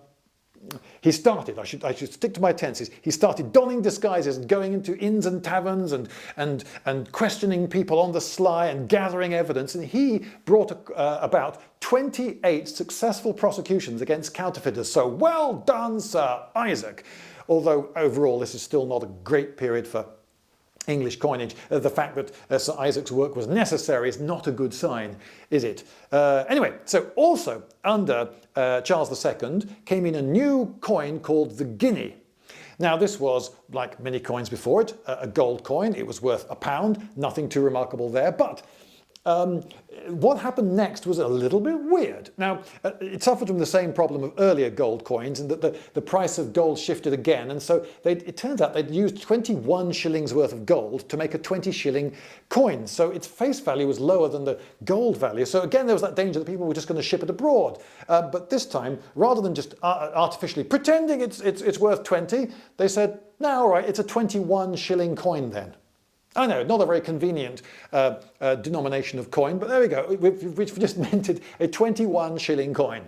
he started, I should stick to my tenses, he started donning disguises and going into inns and taverns and questioning people on the sly and gathering evidence, and he brought about 28 successful prosecutions against counterfeiters. So well done, Sir Isaac! Although overall this is still not a great period for English coinage. The fact that Sir Isaac's work was necessary is not a good sign, is it? Anyway, so also under Charles II came in a new coin called the guinea. Now this was, like many coins before it, a gold coin. It was worth £1, nothing too remarkable there, but what happened next was a little bit weird. Now, it suffered from the same problem of earlier gold coins, in that the price of gold shifted again, and so it turns out they'd used 21 shillings worth of gold to make a 20-shilling coin, so its face value was lower than the gold value. So again, there was that danger that people were just going to ship it abroad. But this time, rather than just artificially pretending it's worth 20, they said, no, all right, it's a 21-shilling coin then. I know, not a very convenient denomination of coin, but there we go. We've just minted a 21-shilling coin.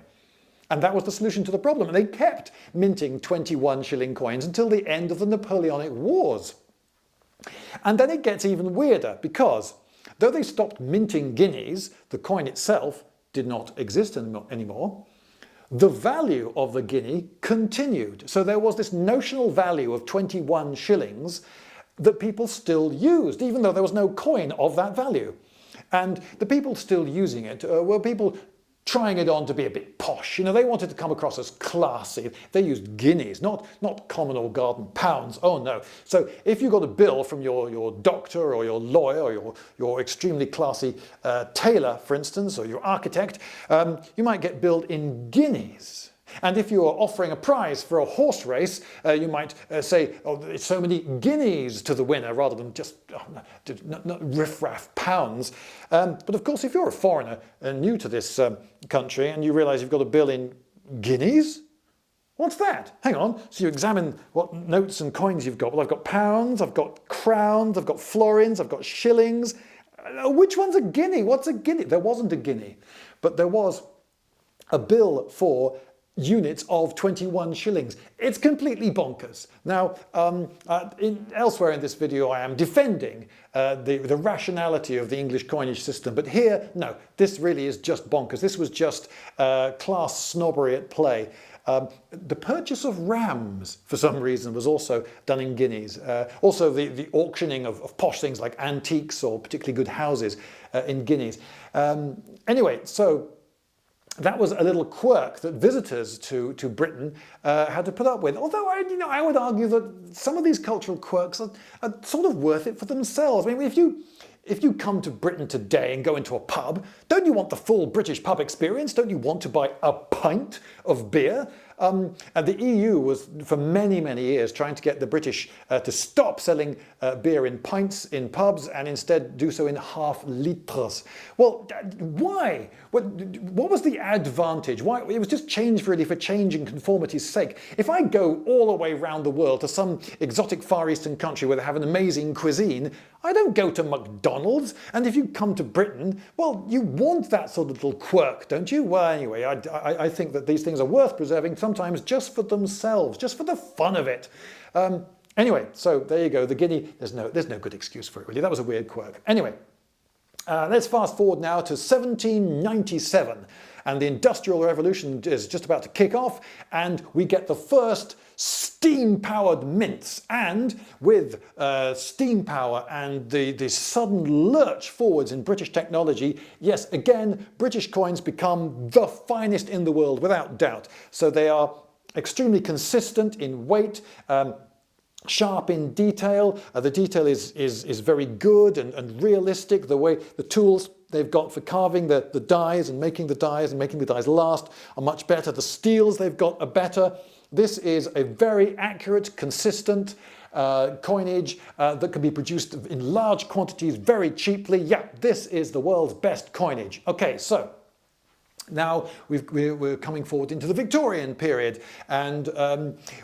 And that was the solution to the problem. And they kept minting 21-shilling coins until the end of the Napoleonic Wars. And then it gets even weirder, because though they stopped minting guineas, the coin itself did not exist anymore. The value of the guinea continued. So there was this notional value of 21 shillings that people still used, even though there was no coin of that value. And the people still using it were people trying it on to be a bit posh. They wanted to come across as classy. They used guineas, not common or garden pounds. Oh no. So if you got a bill from your doctor or your lawyer or your extremely classy tailor, for instance, or your architect, you might get billed in guineas. And if you are offering a prize for a horse race, you might say, oh, it's so many guineas to the winner, rather than just riff-raff pounds. But of course, if you're a foreigner new to this country and you realise you've got a bill in guineas, What's that? Hang on. So you examine what notes and coins you've got. Well, I've got pounds, I've got crowns, I've got florins, I've got shillings. Which one's a guinea? What's a guinea? There wasn't a guinea, but there was a bill for units of 21 shillings. It's completely bonkers. Now, elsewhere in this video I am defending the rationality of the English coinage system, but here, no, this really is just bonkers. This was just class snobbery at play. The purchase of rams, for some reason, was also done in guineas. Also, the auctioning of posh things like antiques or particularly good houses in guineas. Anyway, so that was a little quirk that visitors to Britain had to put up with. Although I would argue that some of these cultural quirks are sort of worth it for themselves. I mean, if you come to Britain today and go into a pub, don't you want the full British pub experience? Don't you want to buy a pint of beer? And the EU was, for many, many years, trying to get the British to stop selling beer in pints in pubs and instead do so in half litres. Well, why? What was the advantage? Why? It was just change really for change and conformity's sake. If I go all the way around the world to some exotic Far Eastern country where they have an amazing cuisine, I don't go to McDonald's. And if you come to Britain, well, you want that sort of little quirk, don't you? Well, anyway, I think that these things are worth preserving, sometimes just for themselves, just for the fun of it. Anyway, so there you go. The guinea, there's no good excuse for it, really. That was a weird quirk. Anyway, let's fast forward now to 1797. And the Industrial Revolution is just about to kick off, and we get the first steam-powered mints. And with steam power and the sudden lurch forwards in British technology, yes, again, British coins become the finest in the world, without doubt. So they are extremely consistent in weight, sharp in detail. The detail is very good and realistic. The way the tools they've got for carving the dies and making the dies last are much better. The steels they've got are better. This is a very accurate, consistent coinage that can be produced in large quantities very cheaply. Yeah, this is the world's best coinage. Okay, so now we're coming forward into the Victorian period, and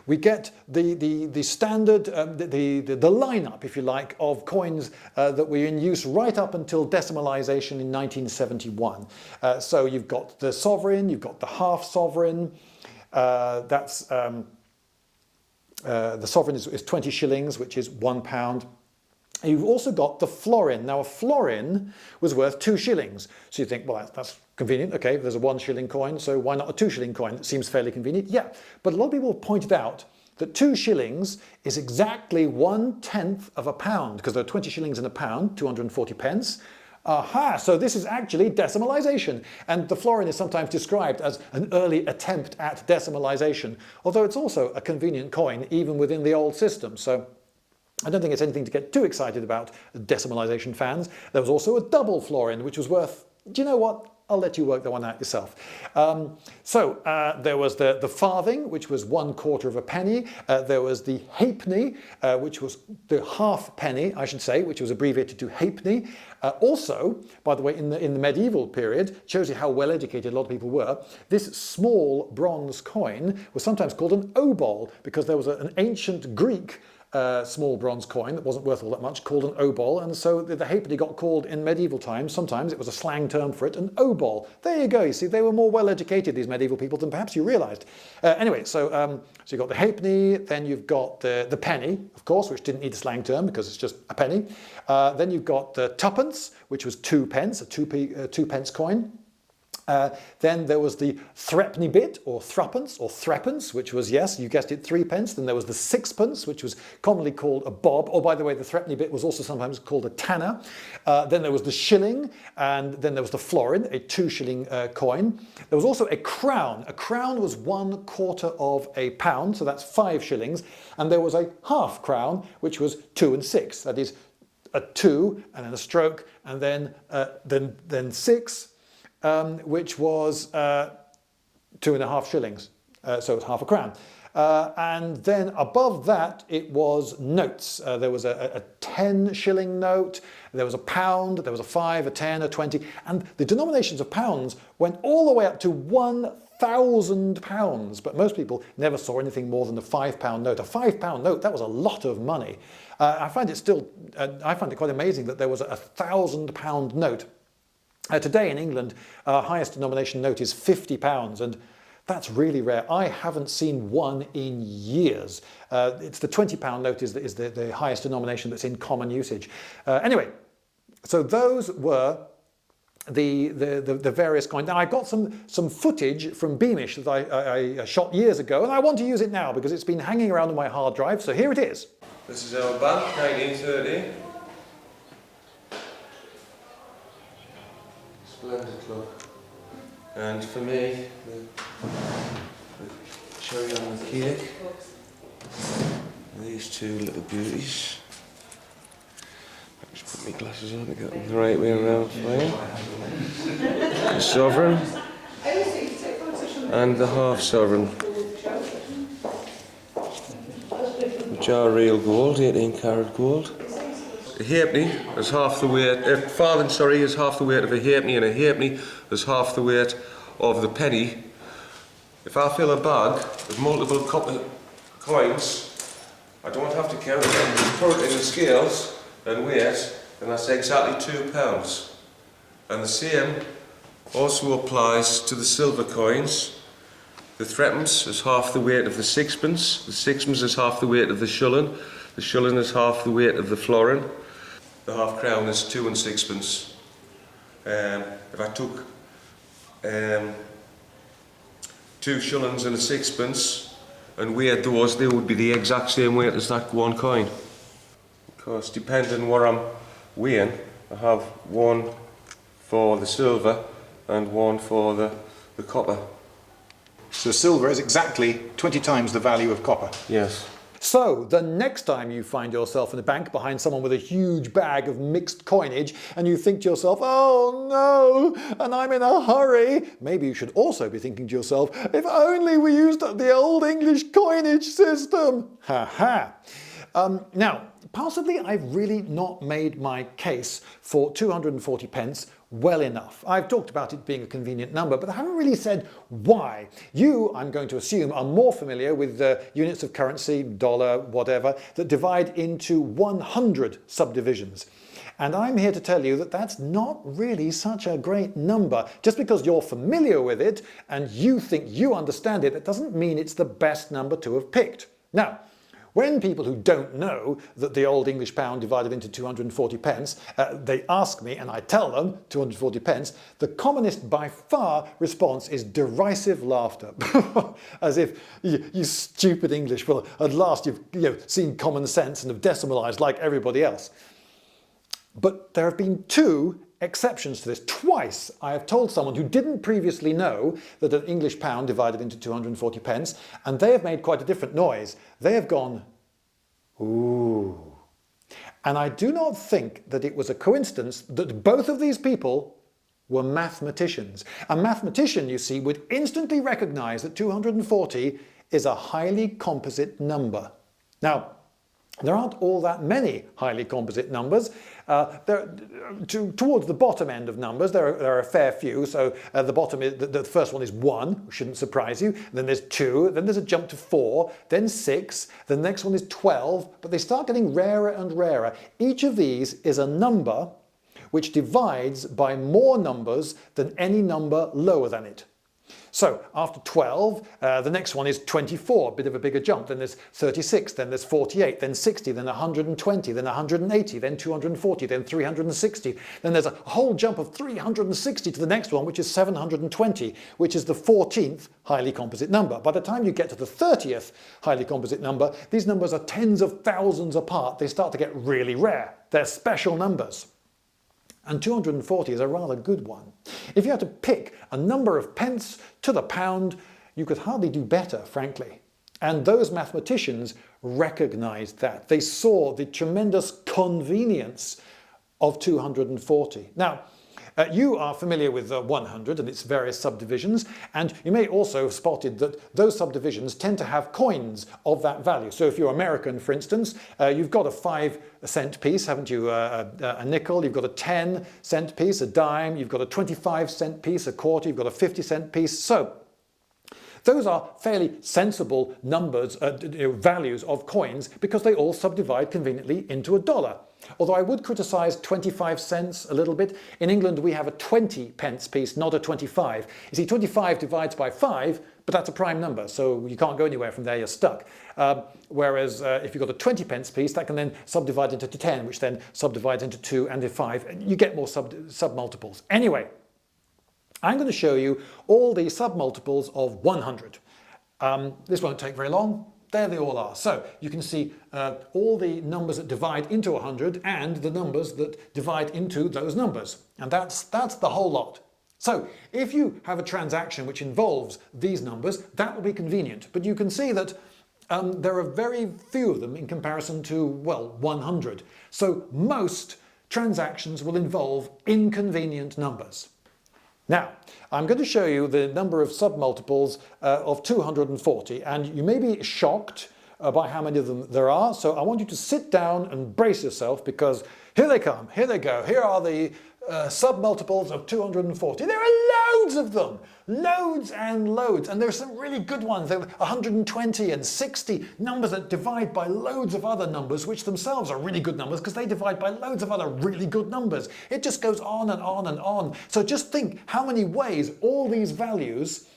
we get the standard, the lineup, if you like, of coins that were in use right up until decimalisation in 1971. So you've got the sovereign, you've got the half sovereign. The sovereign is 20 shillings, which is £1. You've also got the florin. Now, a florin was worth 2 shillings. So you think, well, that's convenient. Okay, there's a 1 shilling coin, so why not a 2 shilling coin? It seems fairly convenient. Yeah, but a lot of people have pointed out that 2 shillings is exactly 1/10 of a pound, because there are 20 shillings in a pound, 240 pence. Aha, so this is actually decimalisation. And the florin is sometimes described as an early attempt at decimalisation, although it's also a convenient coin even within the old system. So I don't think it's anything to get too excited about, decimalisation fans. There was also a double florin, which was worth, do you know what? I'll let you work that one out yourself. There was the farthing, which was 1/4 of a penny. There was the halfpenny, which was the half penny, I should say, which was abbreviated to halfpenny. Also, by the way, in the medieval period, shows you how well educated a lot of people were, this small bronze coin was sometimes called an obol, because there was an ancient Greek small bronze coin that wasn't worth all that much called an obol, and so the halfpenny got called in medieval times, sometimes it was a slang term for it, an obol. There you go, you see, they were more well educated, these medieval people, than perhaps you realised. Anyway, so you've got the halfpenny, then you've got the penny, of course, which didn't need a slang term because it's just a penny. Then you've got the tuppence, which was 2 pence, a 2 pence coin. Then there was the threepenny bit, or threepence, which was, yes, you guessed it, 3 pence. Then there was the sixpence, which was commonly called a bob. Oh, by the way, the threepenny bit was also sometimes called a tanner. Then there was the shilling, and then there was the florin, a 2 shilling coin. There was also a crown. A crown was 1/4 of a pound, so that's 5 shillings. And there was a half crown, which was 2 and 6. That is a 2 and then a stroke, and then 6. Which was 2.5 shillings, so it's half a crown. And then above that it was notes. There was a 10 shilling note, there was a pound, there was a 5, a 10, a 20, and the denominations of pounds went all the way up to £1,000, but most people never saw anything more than a £5 note. A £5 note, that was a lot of money. I find it quite amazing that there was a £1,000 note. Today in England, our highest denomination note is £50, and that's really rare. I haven't seen one in years. It's the £20 note is the highest denomination that's in common usage. Anyway, so those were the various coins. Now I got some footage from Beamish that I shot years ago, and I want to use it now because it's been hanging around on my hard drive. So here it is. This is our bank, 1930. Splendid look. And for me, the cherry on the cake. These two little beauties. I'll just put my glasses on to get them the right way around for you. The sovereign and the half sovereign, which are real gold, 18 karat gold. A halfpenny is half the weight, a farthing, sorry, is half the weight of a halfpenny, and a halfpenny is half the weight of the penny. If I fill a bag with multiple copper coins, I don't have to count it, I can just put it in the scales and weigh it, and that's exactly £2. And the same also applies to the silver coins. The threepence is half the weight of the sixpence is half the weight of the shilling is half the weight of the florin, the half crown is 2 and 6pence. If I took 2 shillings and a 6pence and weighed those, they would be the exact same weight as that one coin. Because depending on what I'm weighing, I have one for the silver and one for the copper. So silver is exactly 20 times the value of copper. Yes. So, the next time you find yourself in a bank behind someone with a huge bag of mixed coinage and you think to yourself, oh no, and I'm in a hurry, maybe you should also be thinking to yourself, if only we used the old English coinage system. Ha ha. Now, possibly I've really not made my case for 240 pence well enough. I've talked about it being a convenient number, but I haven't really said why. You, I'm going to assume, are more familiar with the units of currency, dollar, whatever, that divide into 100 subdivisions. And I'm here to tell you that that's not really such a great number. Just because you're familiar with it and you think you understand it, that doesn't mean it's the best number to have picked. Now, when people who don't know that the old English pound divided into 240 pence, they ask me and I tell them 240 pence, the commonest by far response is derisive laughter. As if, you stupid English, well, at last you've seen common sense and have decimalised like everybody else. But there have been 2 exceptions to this. Twice I have told someone who didn't previously know that an English pound divided into 240 pence, and they have made quite a different noise. They have gone, ooh. And I do not think that it was a coincidence that both of these people were mathematicians. A mathematician, you see, would instantly recognise that 240 is a highly composite number. Now, there aren't all that many highly composite numbers. Towards the bottom end of numbers, there are a fair few. So the first one is 1, which shouldn't surprise you. Then there's 2, then there's a jump to 4, then 6, the next one is 12, but they start getting rarer and rarer. Each of these is a number which divides by more numbers than any number lower than it. So after 12, the next one is 24, a bit of a bigger jump. Then there's 36, then there's 48, then 60, then 120, then 180, then 240, then 360. Then there's a whole jump of 360 to the next one, which is 720, which is the 14th highly composite number. By the time you get to the 30th highly composite number, these numbers are tens of thousands apart. They start to get really rare. They're special numbers. And 240 is a rather good one. If you had to pick a number of pence to the pound, you could hardly do better, frankly. And those mathematicians recognised that. They saw the tremendous convenience of 240. Now, You are familiar with 100 and its various subdivisions, and you may also have spotted that those subdivisions tend to have coins of that value. So if you're American, for instance, you've got a 5-cent piece, haven't you? A nickel, you've got a 10-cent piece, a dime, you've got a 25-cent piece, a quarter, you've got a 50-cent piece. So those are fairly sensible numbers, values of coins, because they all subdivide conveniently into a dollar. Although I would criticise 25 cents a little bit. In England we have a 20 pence piece, not a 25. You see, 25 divides by 5, but that's a prime number, so you can't go anywhere from there, you're stuck. Whereas if you've got a 20 pence piece, that can then subdivide into 10, which then subdivides into 2 and into 5. You get more submultiples. Anyway, I'm going to show you all the submultiples of 100. This won't take very long. There they all are. So you can see all the numbers that divide into 100 and the numbers that divide into those numbers. And that's the whole lot. So if you have a transaction which involves these numbers, that will be convenient. But you can see that there are very few of them in comparison to, well, 100. So most transactions will involve inconvenient numbers. Now, I'm going to show you the number of submultiples of 240, and you may be shocked by how many of them there are, so I want you to sit down and brace yourself, because here they come, here they go, here are the submultiples of 240. There are loads of them, loads and loads, and there are some really good ones. There are 120 and 60 numbers that divide by loads of other numbers, which themselves are really good numbers because they divide by loads of other really good numbers. It just goes on and on and on. So just think how many ways all these values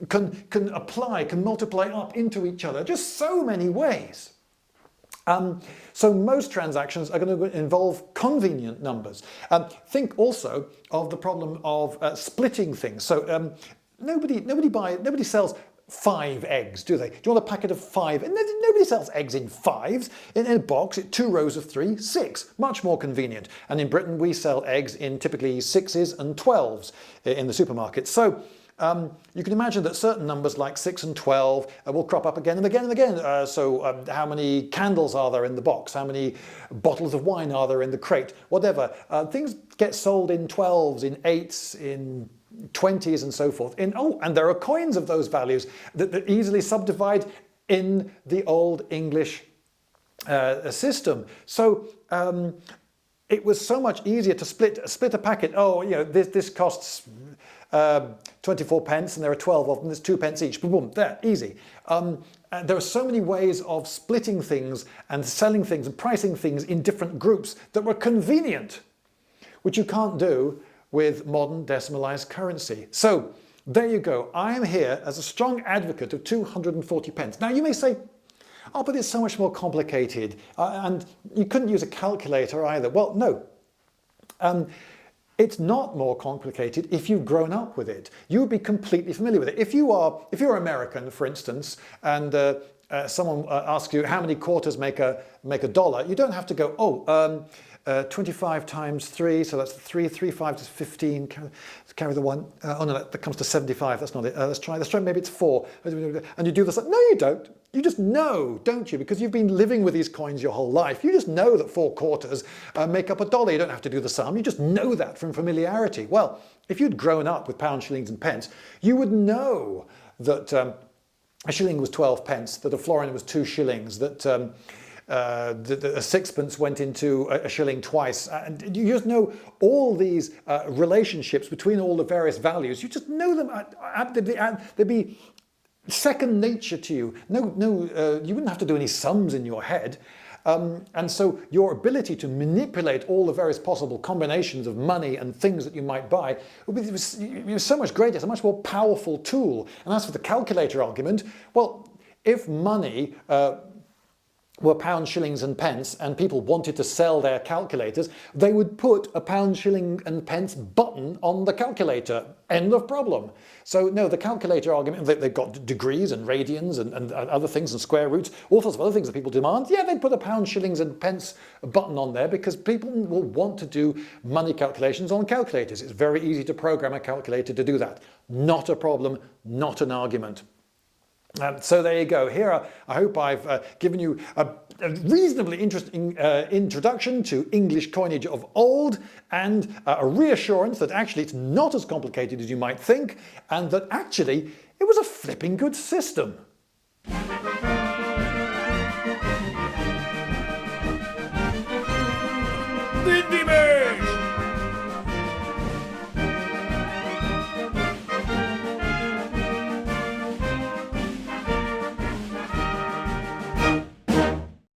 can multiply up into each other. Just so many ways. So most transactions are going to involve convenient numbers. Think also of the problem of splitting things. So nobody sells 5 eggs, do they? Do you want a packet of 5? And nobody sells eggs in 5s. In a box, 2 rows of 3, 6. Much more convenient. And in Britain, we sell eggs in typically 6s and 12s in the supermarket. So you can imagine that certain numbers like 6 and 12 will crop up again and again and again. How many candles are there in the box? How many bottles of wine are there in the crate? Whatever. Things get sold in 12s, in 8s, in 20s and so forth. And there are coins of those values that easily subdivide in the Old English system. So it was so much easier to split a packet. Oh, this costs 24 pence and there are 12 of them, there's 2 pence each. Boom, boom, there, easy. There are so many ways of splitting things and selling things and pricing things in different groups that were convenient, which you can't do with modern decimalized currency. So there you go. I am here as a strong advocate of 240 pence. Now you may say, oh, but it's so much more complicated and you couldn't use a calculator either. Well, no. It's not more complicated if you've grown up with it. You would be completely familiar with it. If you're American, for instance, and someone asks you how many quarters make a dollar, you don't have to go, 25 times 3, so that's 3, 3 5 is 15, carry the 1, oh no, that comes to 75, that's not it, let's try, maybe it's 4, and you do this, no you don't, you just know, don't you, because you've been living with these coins your whole life, you just know that 4 quarters make up a dollar, you don't have to do the sum, you just know that from familiarity. Well, if you'd grown up with pounds, shillings and pence, you would know that a shilling was 12 pence, that a florin was 2 shillings, that a sixpence went into a shilling twice. And you just know all these relationships between all the various values. You just know them. They'd be second nature to you. You wouldn't have to do any sums in your head. And so your ability to manipulate all the various possible combinations of money and things that you might buy would be so much greater. It's a much more powerful tool. And as for the calculator argument, well, if money were pounds, shillings and pence, and people wanted to sell their calculators, they would put a pound, shilling and pence button on the calculator. End of problem. So no, the calculator argument, they've got degrees and radians and other things and square roots, all sorts of other things that people demand. Yeah, they'd put a pound, shillings and pence button on there because people will want to do money calculations on calculators. It's very easy to program a calculator to do that. Not a problem, not an argument. So there you go. Here, I hope I've given you a reasonably interesting introduction to English coinage of old, and a reassurance that actually it's not as complicated as you might think, and that actually it was a flipping good system. Lindy